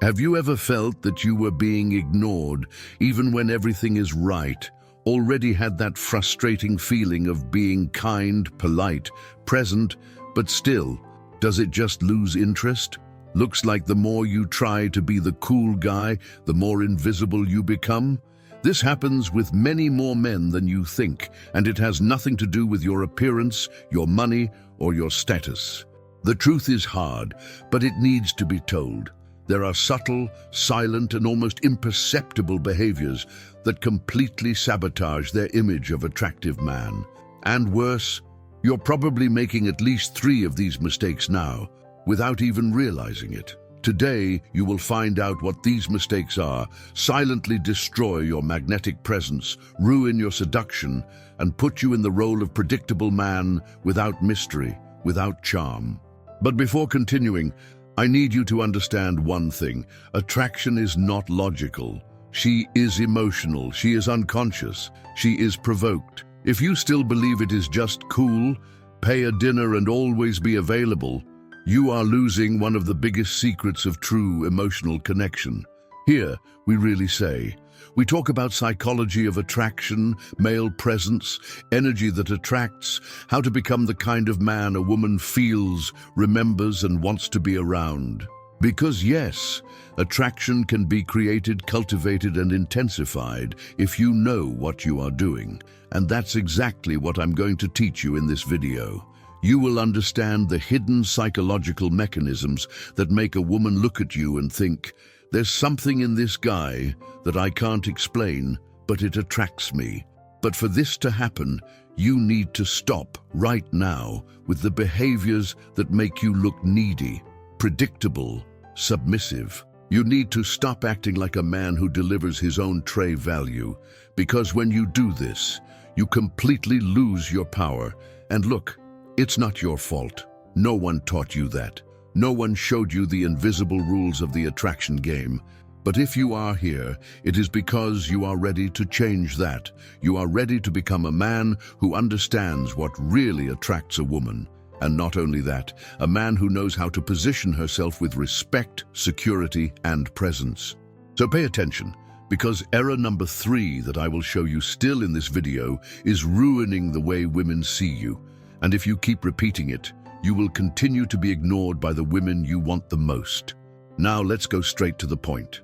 Have you ever felt that you were being ignored, even when everything is right? Already had that frustrating feeling of being kind, polite, present, but still, does it just lose interest? Looks like the more you try to be the cool guy, the more invisible you become. This happens with many more men than you think, and it has nothing to do with your appearance, your money, or your status. The truth is hard, but it needs to be told. There are subtle, silent, and almost imperceptible behaviors that completely sabotage their image of attractive man. And worse, you're probably making at least 3 of these mistakes now, without even realizing it. Today, you will find out what these mistakes are, silently destroy your magnetic presence, ruin your seduction, and put you in the role of predictable man without mystery, without charm. But before continuing, I need you to understand one thing. Attraction is not logical. She is emotional, she is unconscious, she is provoked. If you still believe it is just cool, pay a dinner and always be available, you are losing one of the biggest secrets of true emotional connection. Here, we really say, we talk about psychology of attraction, male presence, energy that attracts, how to become the kind of man a woman feels, remembers, and wants to be around. Because yes, attraction can be created, cultivated, and intensified if you know what you are doing. And that's exactly what I'm going to teach you in this video. You will understand the hidden psychological mechanisms that make a woman look at you and think, there's something in this guy that I can't explain, but it attracts me. But for this to happen, you need to stop right now with the behaviors that make you look needy, predictable, submissive. You need to stop acting like a man who delivers his own tray value, because when you do this, you completely lose your power. And look, it's not your fault. No one taught you that. No one showed you the invisible rules of the attraction game. But if you are here, it is because you are ready to change that. You are ready to become a man who understands what really attracts a woman. And not only that, a man who knows how to position herself with respect, security, and presence. So pay attention, because error number 3 that I will show you still in this video is ruining the way women see you. And if you keep repeating it, you will continue to be ignored by the women you want the most. Now let's go straight to the point.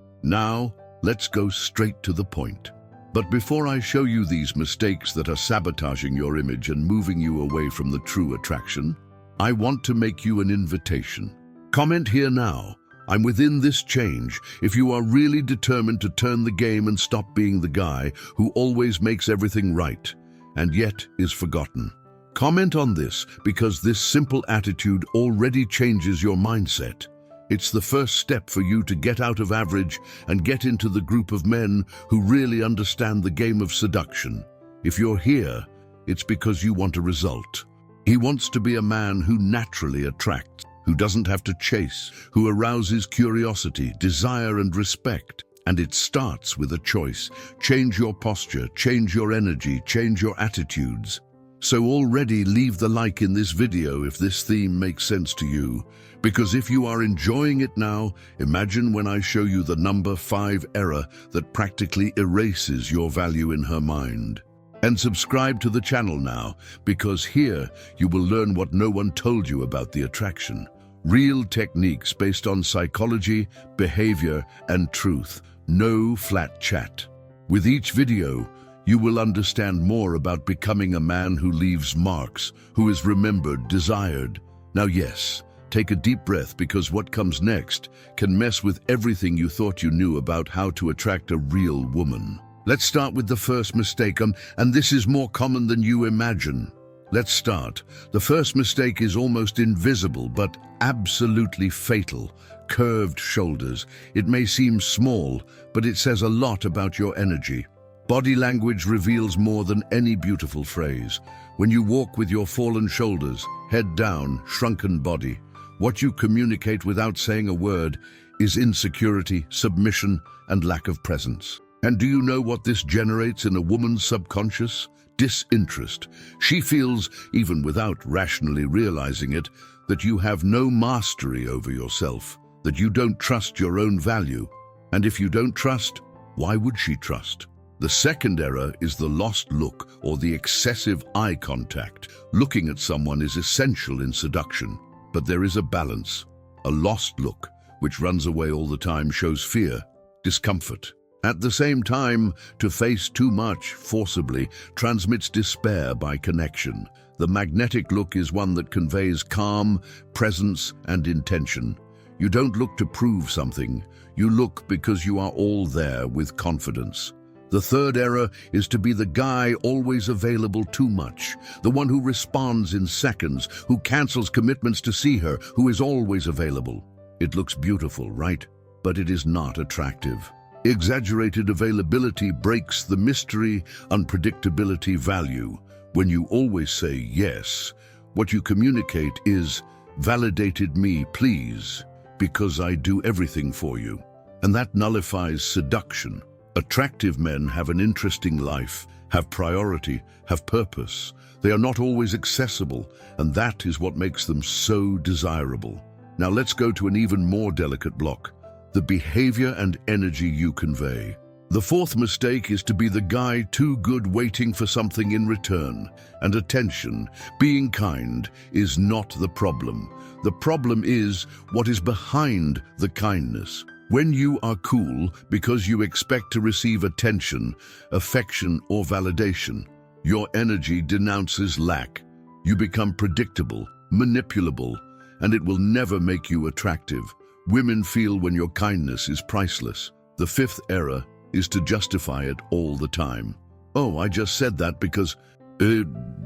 But before I show you these mistakes that are sabotaging your image and moving you away from the true attraction, I want to make you an invitation. Comment here now. I'm within this change if you are really determined to turn the game and stop being the guy who always makes everything right and yet is forgotten. Comment on this because this simple attitude already changes your mindset. It's the first step for you to get out of average and get into the group of men who really understand the game of seduction. If you're here, it's because you want a result. He wants to be a man who naturally attracts, who doesn't have to chase, who arouses curiosity, desire, and respect. And it starts with a choice. Change your posture, change your energy, change your attitudes. So already leave the like in this video if this theme makes sense to you. Because if you are enjoying it now, imagine when I show you the number 5 error that practically erases your value in her mind. And subscribe to the channel now, because here you will learn what no one told you about the attraction. Real techniques based on psychology, behavior, and truth. No flat chat. With each video, you will understand more about becoming a man who leaves marks, who is remembered, desired. Now yes, take a deep breath because what comes next can mess with everything you thought you knew about how to attract a real woman. Let's start with the first mistake, and this is more common than you imagine. Let's start. The first mistake is almost invisible, but absolutely fatal. Curved shoulders. It may seem small, but it says a lot about your energy. Body language reveals more than any beautiful phrase. When you walk with your fallen shoulders, head down, shrunken body, what you communicate without saying a word is insecurity, submission, and lack of presence. And do you know what this generates in a woman's subconscious? Disinterest. She feels, even without rationally realizing it, that you have no mastery over yourself. that you don't trust your own value. And if you don't trust, why would she trust? The second error is the lost look or the excessive eye contact. Looking at someone is essential in seduction, but there is a balance. A lost look, which runs away all the time, shows fear, discomfort. At the same time, to face too much forcibly transmits despair by connection. The magnetic look is one that conveys calm, presence, and intention. You don't look to prove something. You look because you are all there with confidence. The third error is to be the guy always available too much, the one who responds in seconds, who cancels commitments to see her, who is always available. It looks beautiful, right? But it is not attractive. Exaggerated availability breaks the mystery, unpredictability value. When you always say yes, what you communicate is, "Validated me, please, because I do everything for you." And that nullifies seduction. Attractive men have an interesting life, have priority, have purpose. They are not always accessible, and that is what makes them so desirable. Now let's go to an even more delicate block: the behavior and energy you convey. The fourth mistake is to be the guy too good waiting for something in return. And attention, being kind, is not the problem. The problem is what is behind the kindness. When you are cool because you expect to receive attention, affection, or validation, your energy denounces lack. You become predictable, manipulable, and it will never make you attractive. Women feel when your kindness is priceless. The fifth error is to justify it all the time. "Oh, I just said that because,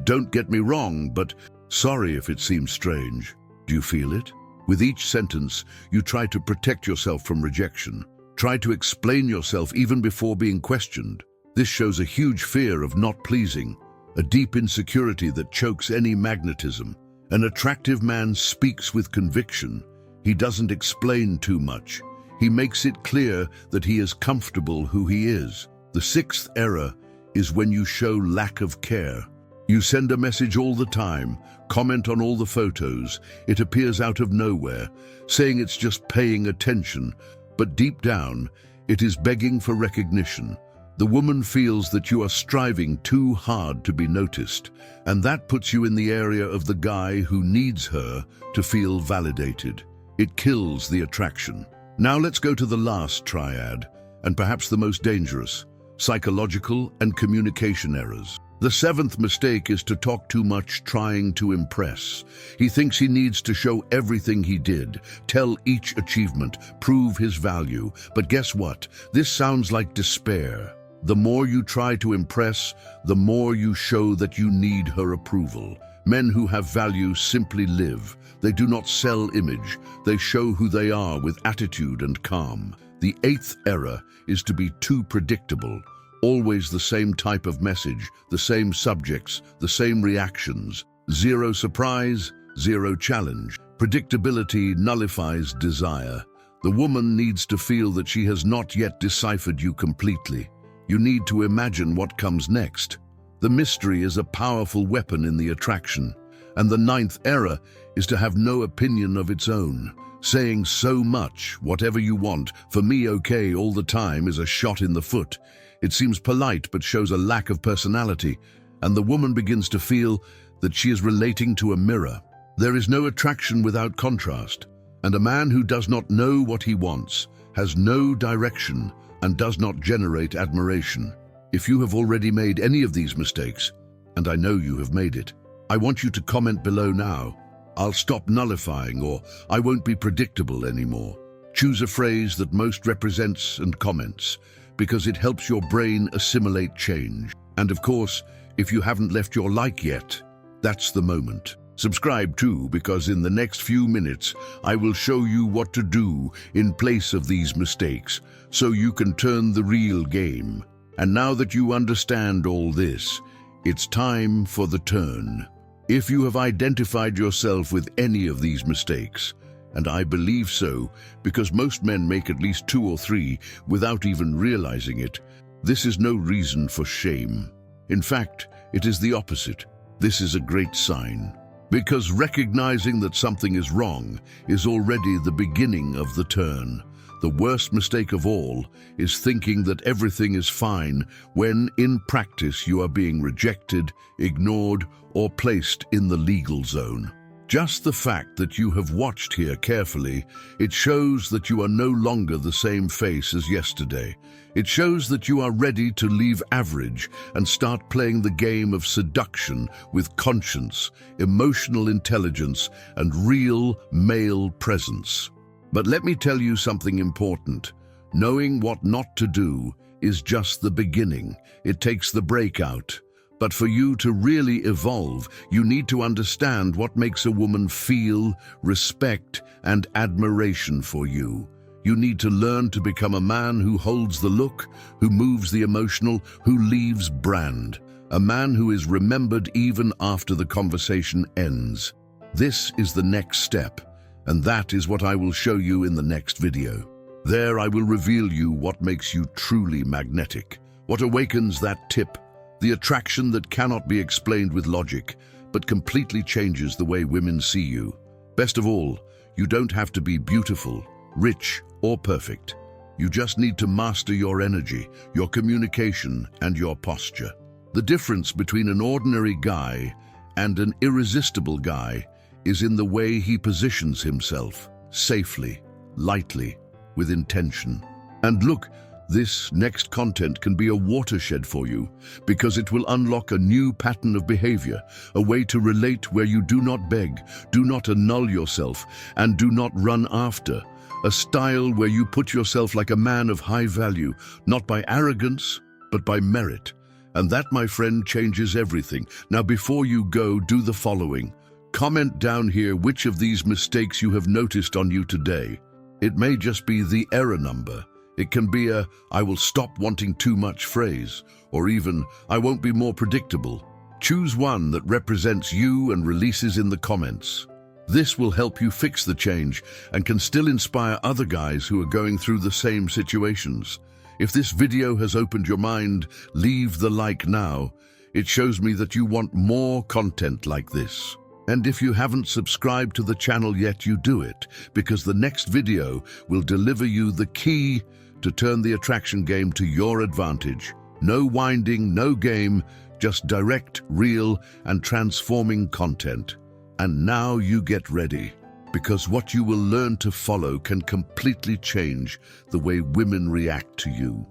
don't get me wrong, but sorry if it seems strange." Do you feel it? With each sentence, you try to protect yourself from rejection. Try to explain yourself even before being questioned. This shows a huge fear of not pleasing, a deep insecurity that chokes any magnetism. An attractive man speaks with conviction. He doesn't explain too much. He makes it clear that he is comfortable who he is. The sixth error is when you show lack of care. You send a message all the time, comment on all the photos. It appears out of nowhere, saying it's just paying attention, but deep down, it is begging for recognition. The woman feels that you are striving too hard to be noticed, and that puts you in the area of the guy who needs her to feel validated. It kills the attraction. Now let's go to the last triad, and perhaps the most dangerous: psychological and communication errors. The seventh mistake is to talk too much, trying to impress. He thinks he needs to show everything he did, tell each achievement, prove his value. But guess what? This sounds like despair. The more you try to impress, the more you show that you need her approval. Men who have value simply live. They do not sell image. They show who they are with attitude and calm. The eighth error is to be too predictable. Always the same type of message, the same subjects, the same reactions. Zero surprise, zero challenge. Predictability nullifies desire. The woman needs to feel that she has not yet deciphered you completely. You need to imagine what comes next. The mystery is a powerful weapon in the attraction. And the ninth error is to have no opinion of its own. Saying so much, whatever you want, for me okay all the time, is a shot in the foot. It seems polite but shows a lack of personality, and the woman begins to feel that she is relating to a mirror. There is no attraction without contrast, and a man who does not know what he wants, has no direction, and does not generate admiration. If you have already made any of these mistakes, and I know you have made it, I want you to comment below now. I'll stop nullifying, or I won't be predictable anymore. Choose a phrase that most represents and comments, because it helps your brain assimilate change. And of course, if you haven't left your like yet, that's the moment. Subscribe too, because in the next few minutes, I will show you what to do in place of these mistakes, so you can turn the real game. And now that you understand all this, it's time for the turn. If you have identified yourself with any of these mistakes, and I believe so, because most men make at least 2 or 3 without even realizing it, this is no reason for shame. In fact, it is the opposite. This is a great sign. Because recognizing that something is wrong is already the beginning of the turn. The worst mistake of all is thinking that everything is fine when, in practice, you are being rejected, ignored, or placed in the legal zone. Just the fact that you have watched here carefully, it shows that you are no longer the same face as yesterday. It shows that you are ready to leave average and start playing the game of seduction with conscience, emotional intelligence, and real male presence. But let me tell you something important. Knowing what not to do is just the beginning. It takes the breakout. But for you to really evolve, you need to understand what makes a woman feel respect and admiration for you. You need to learn to become a man who holds the look, who moves the emotional, who leaves brand. A man who is remembered even after the conversation ends. This is the next step. And that is what I will show you in the next video. There I will reveal you what makes you truly magnetic, what awakens that tip, the attraction that cannot be explained with logic, but completely changes the way women see you. Best of all, you don't have to be beautiful, rich, or perfect. You just need to master your energy, your communication, and your posture. The difference between an ordinary guy and an irresistible guy is in the way he positions himself, safely, lightly, with intention. And look, this next content can be a watershed for you because it will unlock a new pattern of behavior, a way to relate where you do not beg, do not annul yourself, and do not run after. A style where you put yourself like a man of high value, not by arrogance, but by merit. And that, my friend, changes everything. Now, before you go, do the following. Comment down here which of these mistakes you have noticed on you today. It may just be the error number. It can be a "I will stop wanting too much" phrase, or even "I won't be more predictable." Choose one that represents you and releases in the comments. This will help you fix the change and can still inspire other guys who are going through the same situations. If this video has opened your mind, leave the like now. It shows me that you want more content like this. And if you haven't subscribed to the channel yet, you do it, because the next video will deliver you the key to turn the attraction game to your advantage. No winding, no game, just direct, real, and transforming content. And now you get ready, because what you will learn to follow can completely change the way women react to you.